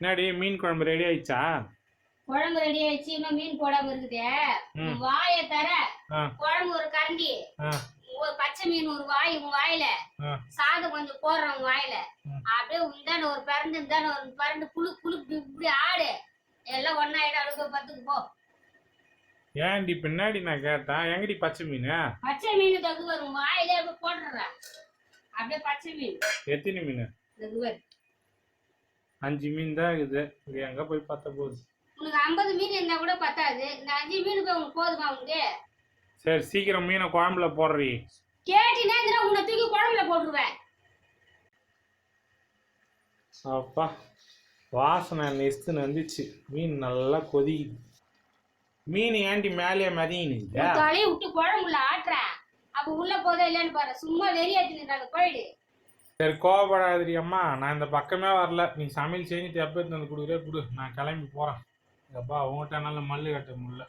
என்னடி மீன் குழம்பு ரெடி ஆயிடுச்சா? குழம்பு ரெடி ஆயிடுச்சு, இன்னும் மீன் போடாம இருக்குதே. வாயை தர குழம்பு ஒரு கரண்டி, ஒரு பச்சை மீன் ஒரு வாய் உன் வாயில, சாதம் கொஞ்சம் போடுறேன் உன் வாயில, அப்படியே உண்டான ஒரு பரண்டு இருந்தான ஒரு பரண்டு குழு குழு இப்படி ஆடு, எல்லாம் ஒன்னாயிடும். அழுக பத்துக்கு போ. ஏன்டி பின்னாடி நான் கேட்டேன், எங்கடி பச்சை மீன்? பச்சை மீன் தகு வரும் வாயில அப்படியே போட்டுறேன். அப்படியே பச்சை மீன். எத்தனை மீன்? தகு வரும் 5 மீன் தான் இருக்குது. இது எங்க போய் பத்த போகுது? உனக்கு 50 மீன் இருந்தா கூட பத்தாது. இந்த 5 மீன் போய் உனக்கு போதுமா உனக்கு? சரி சீக்கிரம் மீனை குழம்புல போடுறீ. கேட்டினா உன்னை தூக்கி குழம்புல போட்டுருவேன். அப்பா வாசனை நெஸ்துன்னு வந்துச்சு. மீன் நல்லா கொதிக்குது. மீன் ஏண்டி மேலே மதியினுங்க தலையை விட்டு குழம்புல ஆட்டுற. அப்ப உள்ள போதா இல்லைன்னு பாரு. சும்மா வெறியாச்சுன்னு போயிடு. சரி கோவப்படாதிரி அம்மா, நான் இந்த பக்கமே வரல. நீ சமையல் செஞ்சுட்டு எப்போ எடுத்து வந்து கொடுக்குறே கொடு, நான் கிளம்பி போறேன். அப்பா உங்கள்கிட்ட என்னால மல்லு கட்ட முடியல.